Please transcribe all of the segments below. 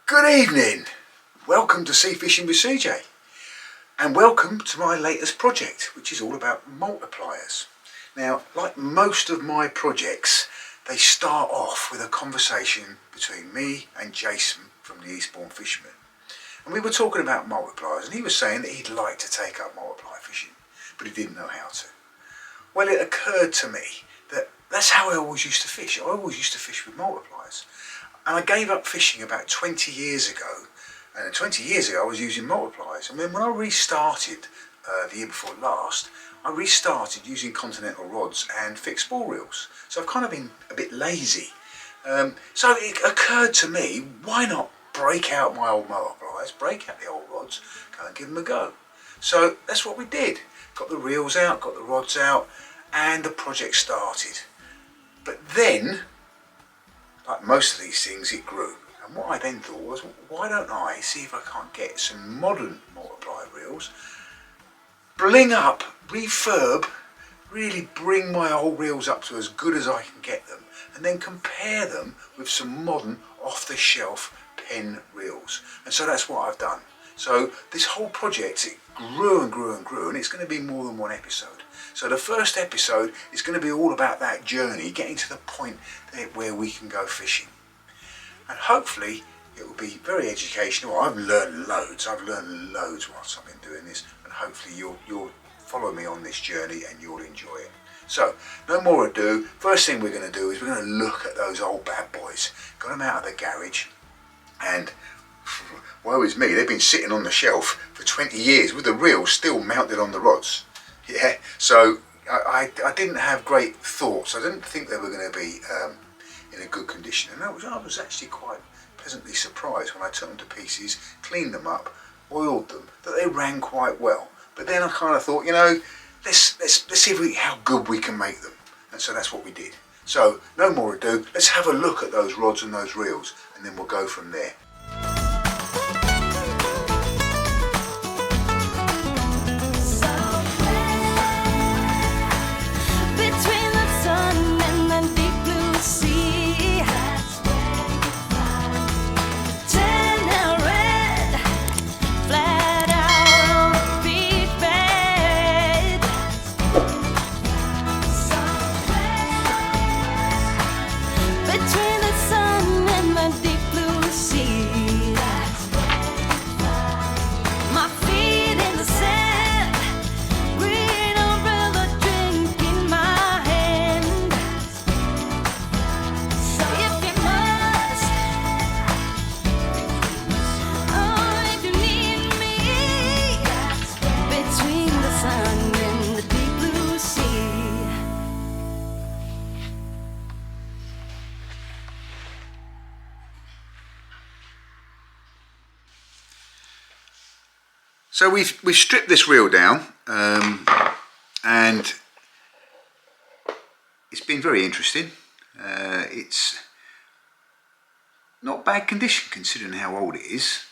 Good evening, welcome to Sea Fishing with CJ, and welcome to my latest project, which is all about multipliers. Now, like most of my projects, they start off with a conversation between me and Jason from the Eastbourne Fisherman. And we were talking about multipliers, and he was saying that he'd like to take up multiplier fishing, but he didn't know how to. Well, it occurred to me that that's how I always used to fish. I always used to fish with multipliers. And I gave up fishing about 20 years ago, and 20 years ago I was using multipliers. And then when I restarted the year before last, I restarted using continental rods and fixed spool reels. So I've kind of been a bit lazy. So it occurred to me, why not break out my old multipliers, break out the old rods, go and give them a go. So that's what we did. Got the reels out, got the rods out, and the project started. But then, like most of these things, it grew. And what I then thought was, why don't I see if I can't get some modern multiplier reels, bling up, refurb, really bring my old reels up to as good as I can get them, and then compare them with some modern off-the-shelf pen reels. And so that's what I've done. So this whole project, it grew and grew and grew, and it's going to be more than one episode. So the first episode is going to be all about that journey, getting to the point where we can go fishing. And hopefully it will be very educational. I've learned loads whilst I've been doing this, and hopefully you'll follow me on this journey and you'll enjoy it. So no more ado, first thing we're going to do is we're going to look at those old bad boys. Got them out of the garage, and woe is me, they've been sitting on the shelf for 20 years with the reel still mounted on the rods. Yeah, so I didn't have great thoughts. I didn't think they were going to be in a good condition, and I was actually quite pleasantly surprised when I took them to pieces, cleaned them up, oiled them, that they ran quite well. But then I kind of thought, you know, let's see how good we can make them, and so that's what we did. So no more ado, let's have a look at those rods and those reels, and then we'll go from there. So we've stripped this reel down, and it's been very interesting. It's not bad condition considering how old it is.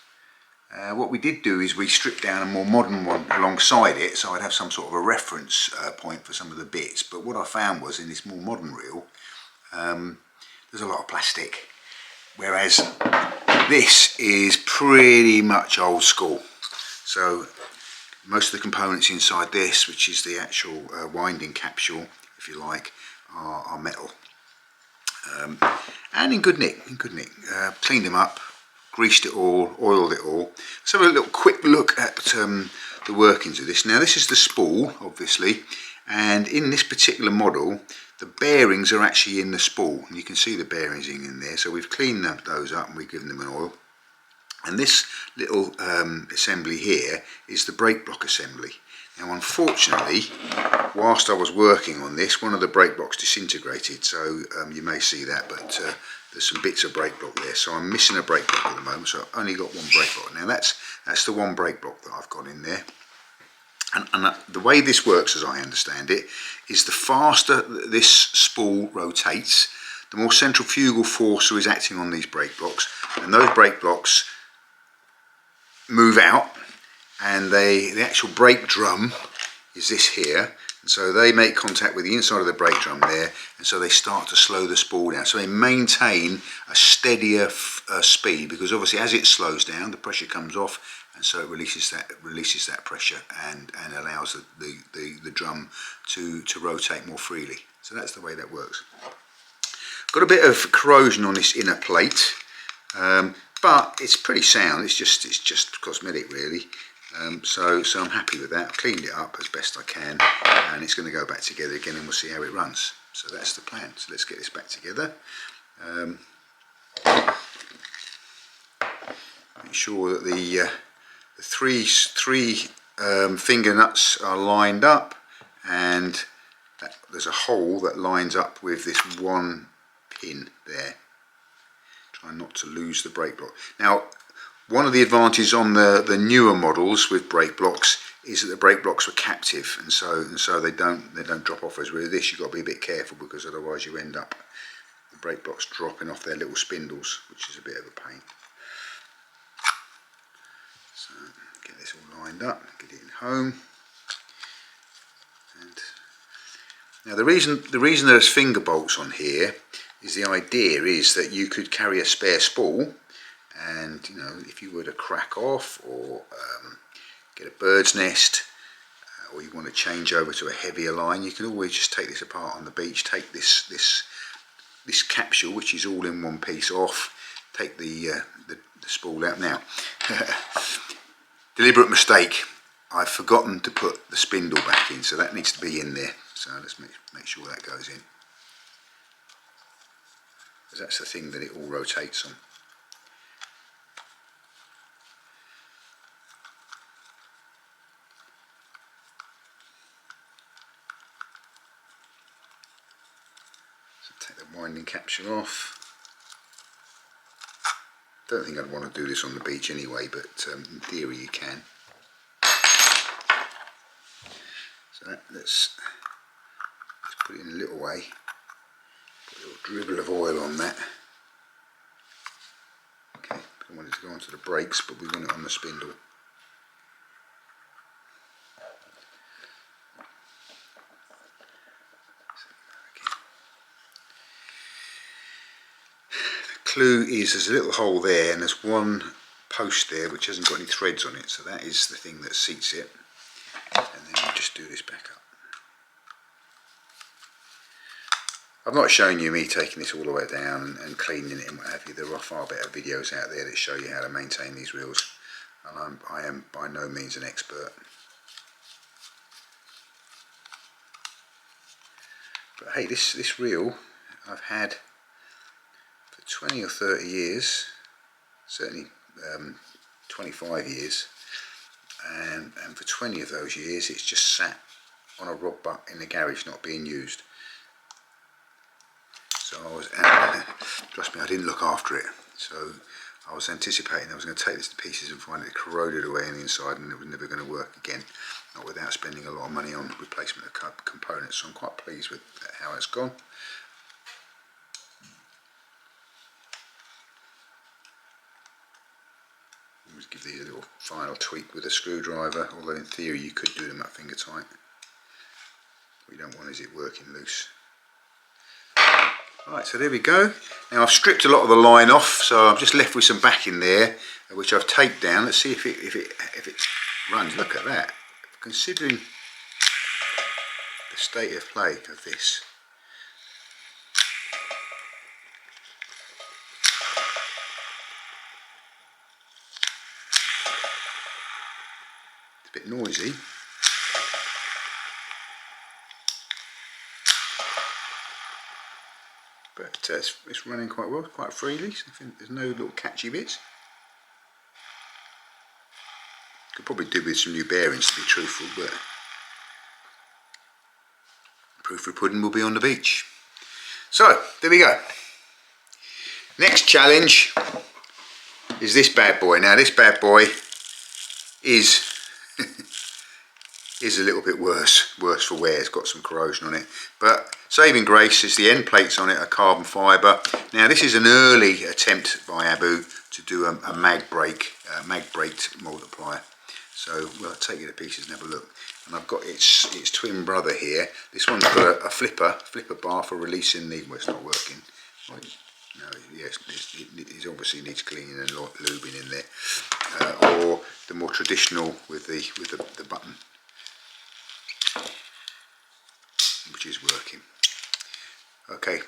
What we did do is we stripped down a more modern one alongside it, so I'd have some sort of a reference point for some of the bits. But what I found was in this more modern reel, there's a lot of plastic, whereas this is pretty much old school. So most of the components inside this, which is the actual winding capsule, if you like, are metal, and in good nick. Cleaned them up, greased it all, oiled it all. Let's have a little quick look at the workings of this. Now this is the spool, obviously, and in this particular model the bearings are actually in the spool, and you can see the bearings in there. So we've cleaned those up and we've given them an oil. And this little assembly here is the brake block assembly. Now unfortunately, whilst I was working on this, one of the brake blocks disintegrated, so you may see that, but there's some bits of brake block there. So I'm missing a brake block at the moment, so I've only got one brake block. Now that's the one brake block that I've got in there. And the way this works, as I understand it, is the faster this spool rotates, the more centrifugal force is acting on these brake blocks, and those brake blocks move out, and the actual brake drum is this here, And so they make contact with the inside of the brake drum there, and so they start to slow the spool down. So they maintain a steadier speed, because obviously as it slows down, the pressure comes off, and so it releases that pressure and allows the drum to rotate more freely. So that's the way that works. Got a bit of corrosion on this inner plate, but it's pretty sound. It's just cosmetic really. So I'm happy with that. I've cleaned it up as best I can, and it's going to go back together again, and we'll see how it runs. So that's the plan. So let's get this back together. Make sure that the three finger nuts are lined up, and there's a hole that lines up with this one pin there. Try not to lose the brake block. Now, one of the advantages on the newer models with brake blocks is that the brake blocks were captive, and so they don't drop off. As with this, you've got to be a bit careful, because otherwise you end up the brake blocks dropping off their little spindles, which is a bit of a pain. So get this all lined up, get it in home. And now the reason there's finger bolts on here is the idea is that you could carry a spare spool, and you know, if you were to crack off or get a bird's nest, or you want to change over to a heavier line, you can always just take this apart on the beach, take this capsule, which is all in one piece, off, take the spool out. Now, deliberate mistake, I've forgotten to put the spindle back in, so that needs to be in there. So let's make sure that goes in, because that's the thing that it all rotates on. So take the winding capsule off. Don't think I'd want to do this on the beach anyway, but in theory you can. So let's put it in a little way. Put a little dribble of oil on that. Okay, don't want it to go onto the brakes, but we want it on the spindle. The clue is there's a little hole there, and there's one post there which hasn't got any threads on it, so that is the thing that seats it. And then we'll just do this back up. I've not shown you me taking this all the way down and cleaning it and what have you. There are far better videos out there that show you how to maintain these reels, and I am by no means an expert. But hey, this reel I've had for 20 or 30 years, certainly 25 years, and for 20 of those years it's just sat on a rod butt in the garage, not being used. So I was, trust me, I didn't look after it. So I was anticipating I was going to take this to pieces and find it corroded away on the inside, and it was never going to work again, not without spending a lot of money on replacement of components. So I'm quite pleased with how it's gone. Always give these a little final tweak with a screwdriver, although in theory you could do them at finger tight. What you don't want is it working loose. Right, so there we go. Now I've stripped a lot of the line off, so I'm just left with some backing there, which I've taped down. Let's see if it runs. Look at that. Considering the state of play of this. It's a bit noisy. But it's running quite well, quite freely. So there's no little catchy bits. Could probably do with some new bearings, to be truthful, but proof of pudding will be on the beach. So there we go. Next challenge is this bad boy. Now this bad boy is is a little bit worse for wear. It's got some corrosion on it, but saving grace is the end plates on it are carbon fibre. Now this is an early attempt by Abu to do a mag braked multiplier, so we'll take it to pieces and have a look. and I've got its twin brother here. This one's got a flipper bar for releasing the, well, it's not working. No, yes, it obviously needs cleaning and lubing in there, or the more traditional with the button, which is working. Okay,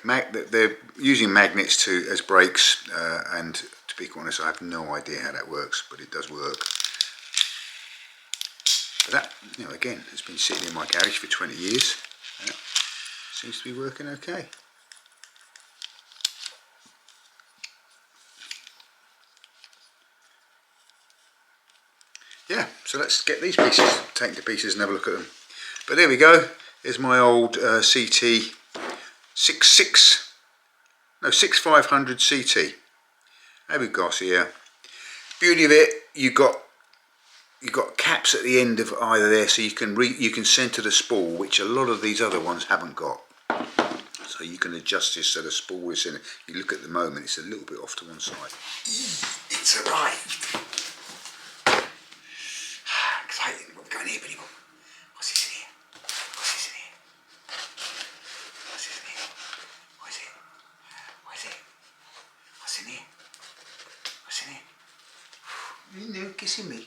they're using magnets as brakes, and to be quite honest, I have no idea how that works, but it does work. But that, you know, again, has been sitting in my garage for 20 years. Seems to be working okay. Yeah, so let's get these pieces, take them to pieces and have a look at them. But there we go. There's my old CT 6500 CT. There we go. So yeah, beauty of it, you got caps at the end of either there, so you can center the spool, which a lot of these other ones haven't got. So you can adjust this so the spool is in it. You look at the moment, it's a little bit off to one side. It's arrived. Exciting. What we got in here, Billy? What's this in here? What's this in here? What's this in here? What is it? What is it? What's in here? What's in here? You know, kissing me.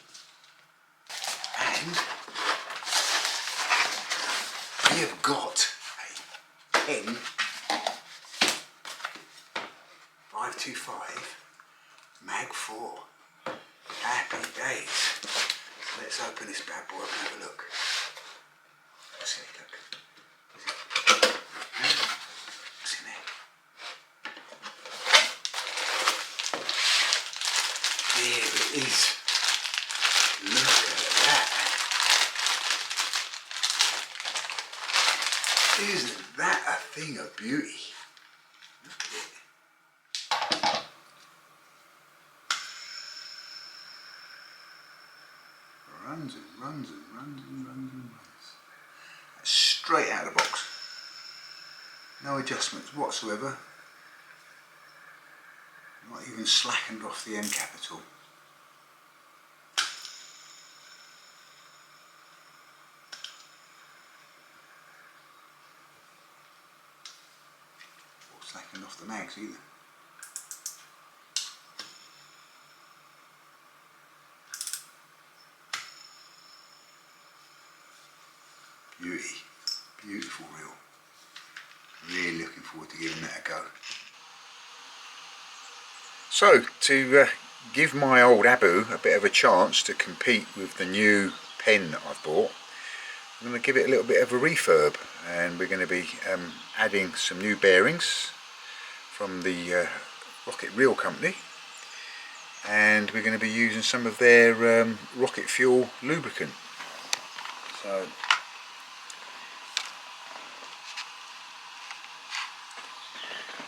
And we have got a pen 525 Mag 4. Happy days. So let's open this bad boy up and have a look. What's in it? Look. What's in there? There it is. Look at that. Isn't that a thing of beauty? Look at it. Runs and runs and runs and runs and runs. That's straight out of the box. No adjustments whatsoever. Not even slackened off the end cap at all. Or slackened off the mags either. Beauty, beautiful reel. Really looking forward to giving that a go. So to give my old Abu a bit of a chance to compete with the new pen that I've bought, I'm going to give it a little bit of a refurb, and we're going to be adding some new bearings from the Rocket Reel company, and we're going to be using some of their rocket fuel lubricant. So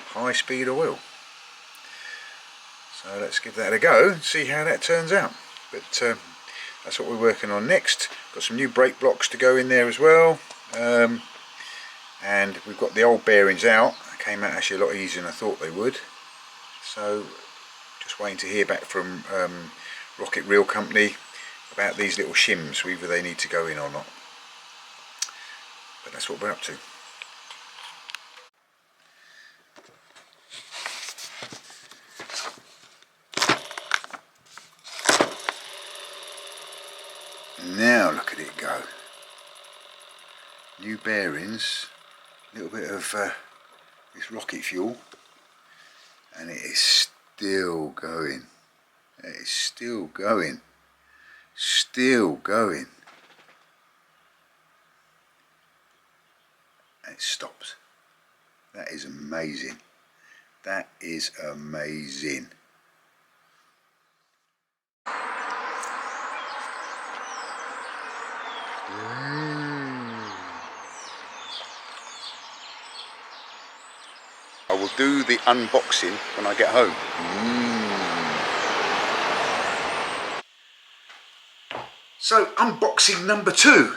high speed oil. So let's give that a go and see how that turns out. But that's what we're working on next. Got some new brake blocks to go in there as well, and we've got the old bearings out. They came out actually a lot easier than I thought they would. So just waiting to hear back from Rocket Reel company about these little shims, whether they need to go in or not. But that's what we're up to. Now look at it go. New bearings, a little bit of this rocket fuel, and it is still going. It is still going. Still going. And it stops. That is amazing. That is amazing. I will do the unboxing when I get home. So unboxing number 2.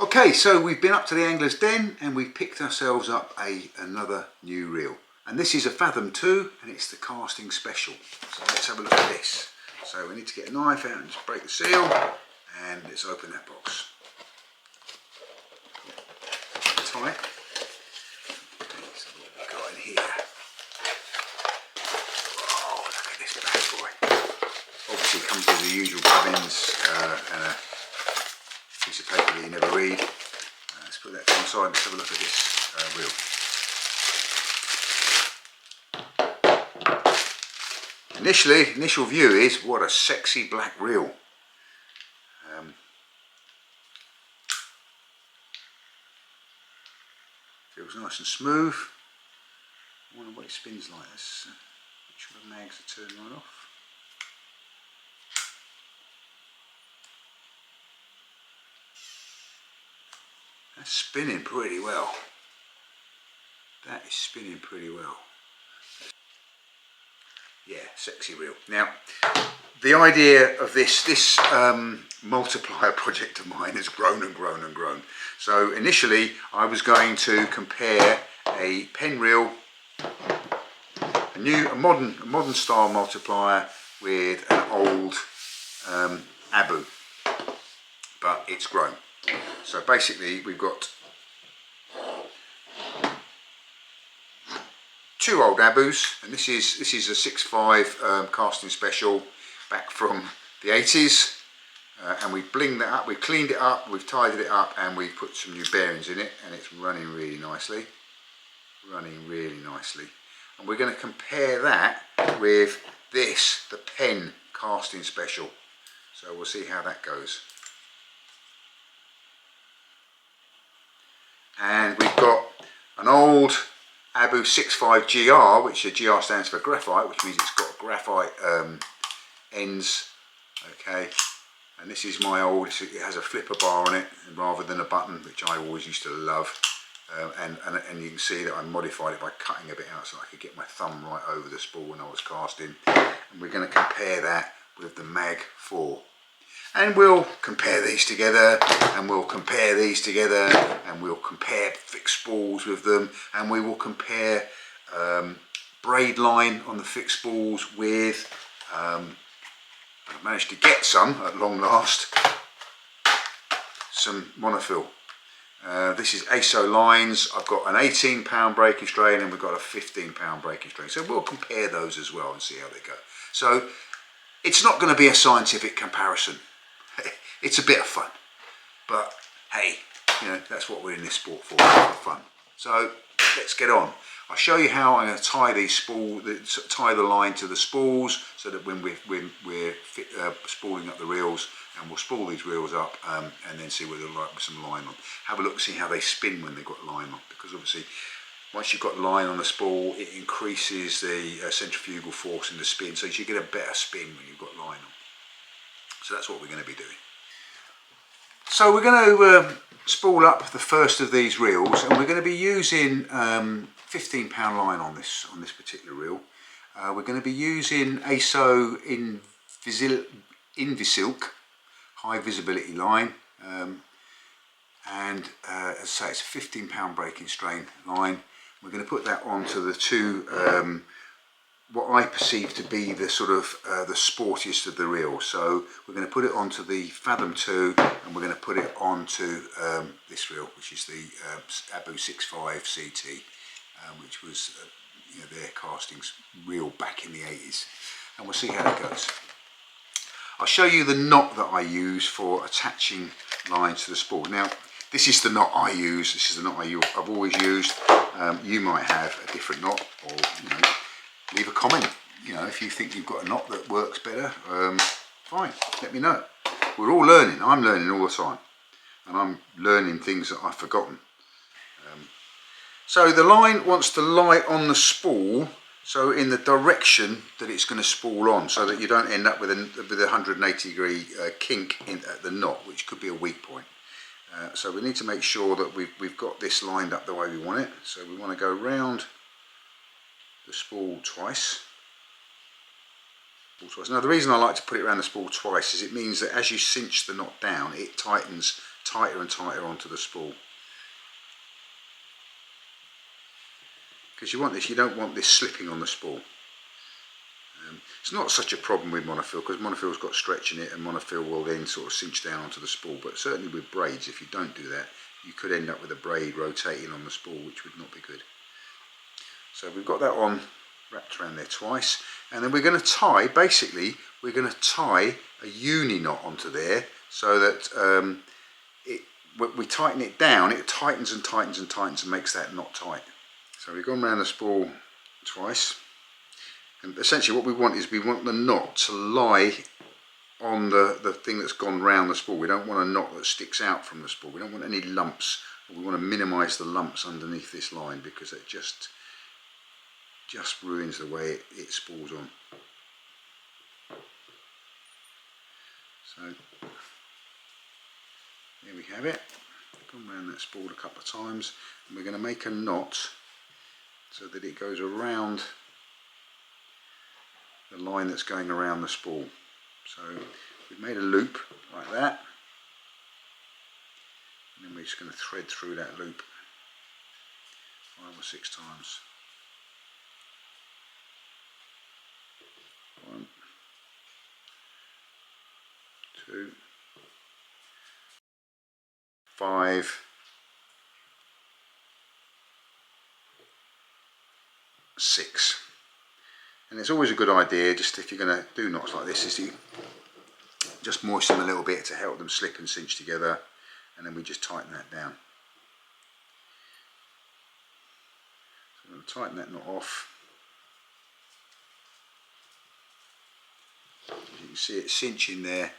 Okay, so we've been up to the Angler's Den and we've picked ourselves up another new reel. And this is a Fathom 2 and it's the casting special. So let's have a look at this. So we need to get a knife out and just break the seal, and let's open that box. tight. So what we've got in here. Oh, look at this bad boy. Obviously it comes with the usual gubbins and a piece of paper that you never read. Let's put that to one side and let's have a look at this reel. Initial view is, what a sexy black reel. Feels nice and smooth. I wonder what it spins like. Let's make sure the mags are turned right off. That's spinning pretty well. That is spinning pretty well. Yeah, sexy reel. Now, the idea of this multiplier project of mine has grown and grown and grown. So initially I was going to compare a pen reel, a modern style multiplier with an old Abu, but it's grown. So basically we've got two old Abus, and this is a 6.5 casting special back from the 80s, and we blinged that up, we cleaned it up, we've tidied it up, and we've put some new bearings in it, and it's running really nicely, and we're going to compare that with this, the pen casting special. So we'll see how that goes. And we've got an old Abu 6.5 GR, which the GR stands for graphite, which means it's got graphite ends, okay, and this is my old, it has a flipper bar on it rather than a button, which I always used to love, and you can see that I modified it by cutting a bit out so I could get my thumb right over the spool when I was casting. And we're going to compare that with the Mag 4. And we'll compare these together, and we'll compare these together, and we'll compare fixed spools with them, and we will compare braid line on the fixed spools with, I've managed to get some, at long last, some monofill. This is ASO lines. I've got an 18-pound breaking strain and we've got a 15-pound breaking strain. So we'll compare those as well and see how they go. So it's not going to be a scientific comparison. It's a bit of fun, but hey, you know, that's what we're in this sport for fun. So let's get on. I'll show you how I'm going to tie these tie the line to the spools, so that when we're spooling up the reels, and we'll spool these reels up and then see whether they like with some line on. Have a look, see how they spin when they've got line on, because obviously once you've got line on the spool, it increases the centrifugal force in the spin, so you get a better spin when you've got line on. So that's what we're going to be doing. So we're going to spool up the first of these reels, and we're going to be using 15-pound line on this particular reel. We're going to be using ASO Invisilk high visibility line, and as I say, it's a 15-pound breaking strain line. We're going to put that onto the two what I perceive to be the sort of the sportiest of the reels. So we're going to put it onto the Fathom 2, and we're going to put it onto this reel, which is the Abu 6.5 CT, which was you know, their castings reel back in the 80s, and we'll see how it goes. I'll show you the knot that I use for attaching lines to the spool. Now, this is the knot I use. This is the knot I've always used. You might have a different knot, or you know, leave a comment. You know, if you think you've got a knot that works better, fine. Let me know. We're all learning. I'm learning all the time, and I'm learning things that I've forgotten. So the line wants to lie on the spool, so in the direction that it's going to spool on, so that you don't end up with a 180-degree kink at the knot, which could be a weak point. So we need to make sure that we've got this lined up the way we want it. So we want to go round the spool twice. Now the reason I like to put it around the spool twice is it means that as you cinch the knot down, it tightens tighter and tighter onto the spool. Because you want this, you don't want this slipping on the spool. It's not such a problem with monofill, because monofill's got stretch in it, and monofill will then sort of cinch down onto the spool. But certainly with braids, if you don't do that, you could end up with a braid rotating on the spool, which would not be good. So we've got that on, wrapped around there twice, and then we're going to tie, basically we're going to tie a uni knot onto there, so that when we tighten it down, it tightens and tightens and tightens and makes that knot tight. So we've gone around the spool twice, and essentially what we want is we want the knot to lie on the thing that's gone round the spool. We don't want a knot that sticks out from the spool. We don't want any lumps. We want to minimise the lumps underneath this line, because it just ruins the way it spools on. So there we have it. Gone around that spool a couple of times, and we're going to make a knot so that it goes around the line that's going around the spool. So we've made a loop like that, and then we're just going to thread through that loop 5 or 6 times. 1, 2, 5, 6. And it's always a good idea, just if you're going to do knots like this, is you just moisten a little bit to help them slip and cinch together, and then we just tighten that down. So I'm going to tighten that knot off. As you can see, it cinching there.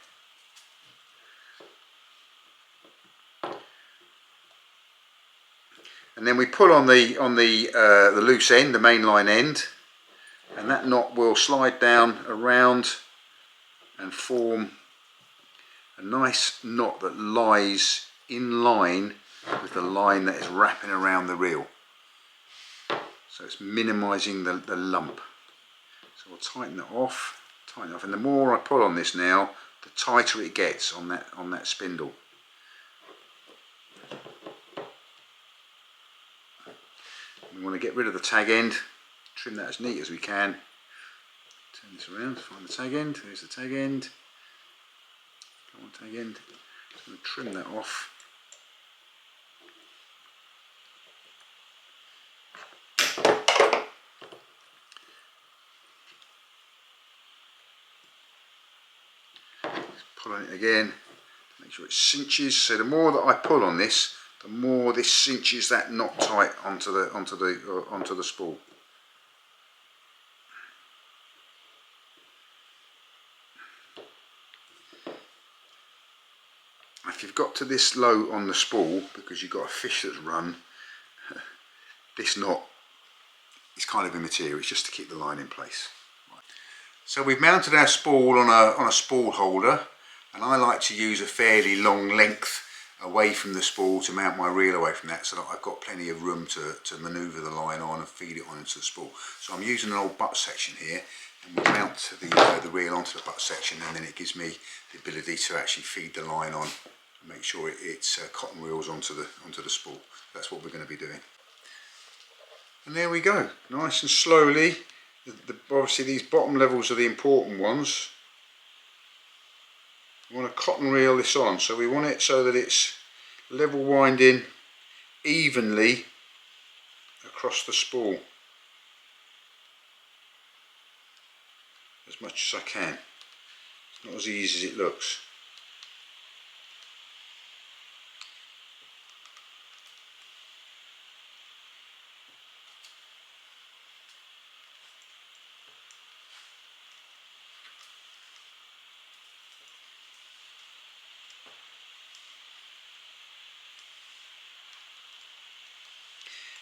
And then we pull on the loose end, the main line end, and that knot will slide down around and form a nice knot that lies in line with the line that is wrapping around the reel. So it's minimising the lump. So we'll tighten that off, and the more I pull on this now, the tighter it gets on that spindle. We want to get rid of the tag end, trim that as neat as we can. Turn this around, find the tag end. There's the tag end. Come on, tag end. Just going to trim that off. Just pull on it again. Make sure it cinches. So the more that I pull on this, the more this cinches that knot tight onto the spool. If you've got to this low on the spool because you've got a fish that's run, this knot is kind of immaterial. It's just to keep the line in place. Right. So we've mounted our spool on a spool holder, and I like to use a fairly long length away from the spool to mount my reel away from that, so that I've got plenty of room to manoeuvre the line on and feed it on into the spool. So I'm using an old butt section here, and we'll mount the reel onto the butt section, and then it gives me the ability to actually feed the line on and make sure it's cotton reels onto the spool. That's what we're going to be doing. And there we go, nice and slowly. Obviously these bottom levels are the important ones. We want to cotton reel this on, so we want it so that it's level winding evenly across the spool as much as I can. It's not as easy as it looks.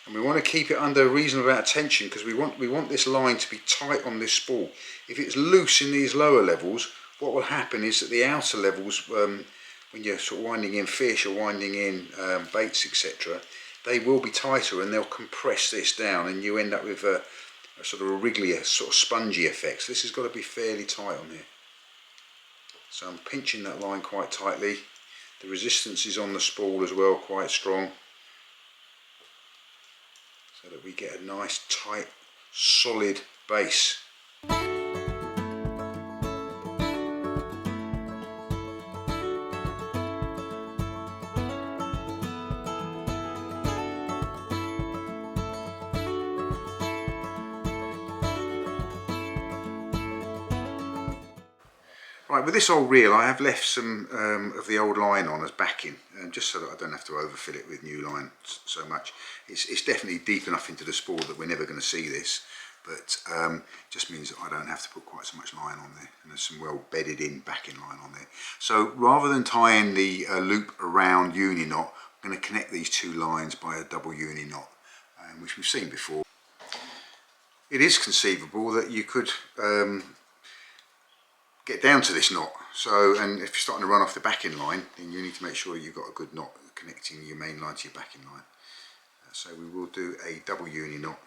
And we want to keep it under a reasonable amount of tension, because we want this line to be tight on this spool. If it's loose in these lower levels, what will happen is that the outer levels, when you're sort of winding in fish or winding in baits, etc., they will be tighter and they'll compress this down, and you end up with a sort of a wriggly, sort of spongy effect. So this has got to be fairly tight on here. So I'm pinching that line quite tightly. The resistance is on the spool as well, quite strong, so that we get a nice tight solid base. Right, with this old reel I have left some of the old line on as backing, just so that I don't have to overfill it with new line so much. It's definitely deep enough into the spool that we're never going to see this, but just means that I don't have to put quite so much line on there, and there's some well bedded in backing line on there. So rather than tying the loop around uni knot, I'm going to connect these two lines by a double uni knot, which we've seen before. It is conceivable that you could get down to this knot, and if you're starting to run off the backing line, then you need to make sure you've got a good knot connecting your main line to your backing line. So we will do a double uni knot,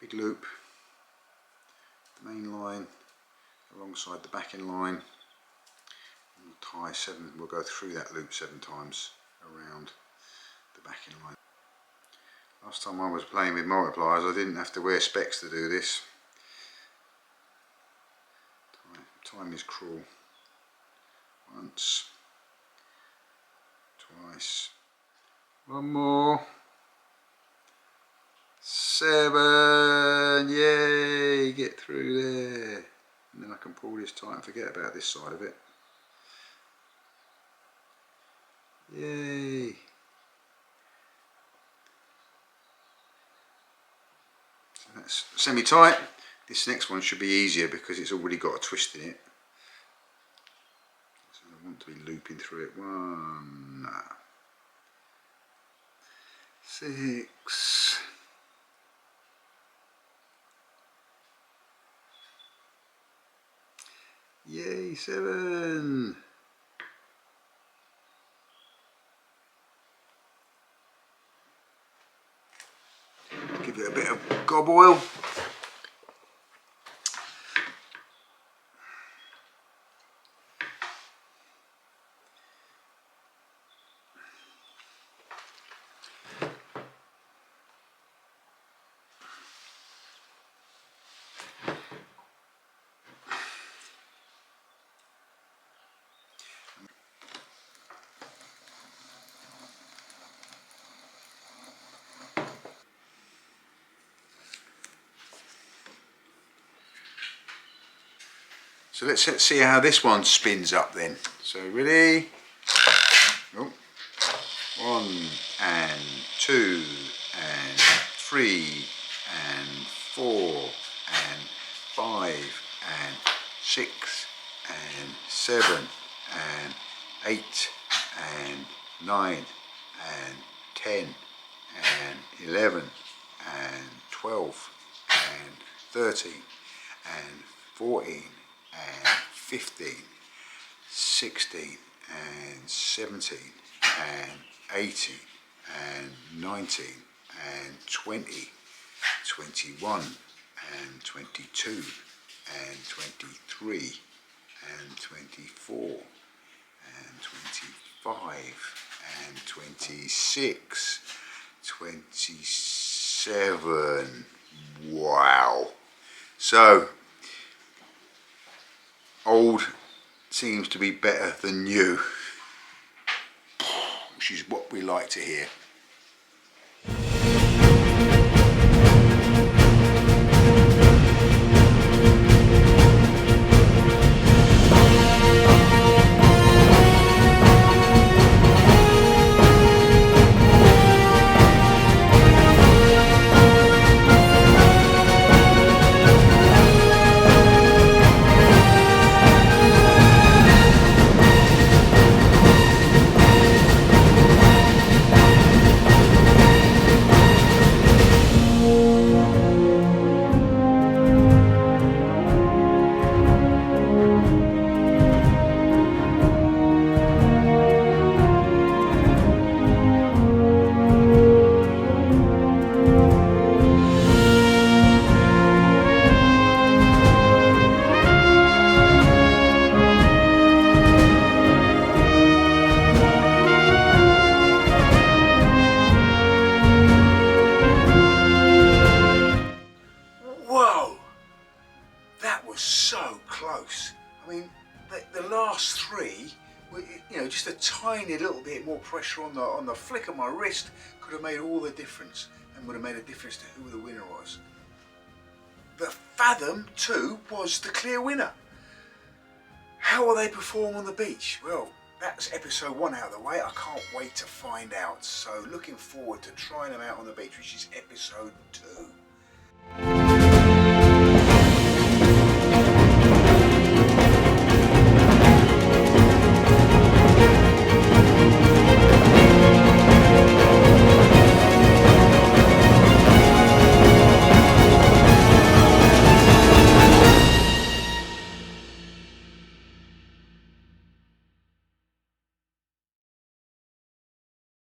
big loop, the main line alongside the backing line, we'll go through that loop 7 times around the backing line. Last time I was playing with multipliers I didn't have to wear specs to do this. Time is cruel. Once, twice, one more, 7, yay, get through there, and then I can pull this tight and forget about this side of it, yay. So that's semi-tight. This next one should be easier because it's already got a twist in it. So I want to be looping through it. 1, 6, 7. Give it a bit of gob oil. So let's see how this one spins up then. So ready? Oh. 1 and 2 and 3 and 4 and 5 and 6 and 7 and 8 and 9 and 10 and 11 and 12 and 13 and 14 and 15, 16 and 17 and 18 and 19 and 20, 21 and 22 and 23 and 24 and 25 and 26, 27. Wow. So old seems to be better than new, which is what we like to hear. So close. I mean, the last 3, you know, just a tiny little bit more pressure on the flick of my wrist could have made all the difference, and would have made a difference to who the winner was. the Fathom 2 was the clear winner. How will they perform on the beach? Well, that's episode 1 out of the way. I can't wait to find out. So looking forward to trying them out on the beach, which is episode 2.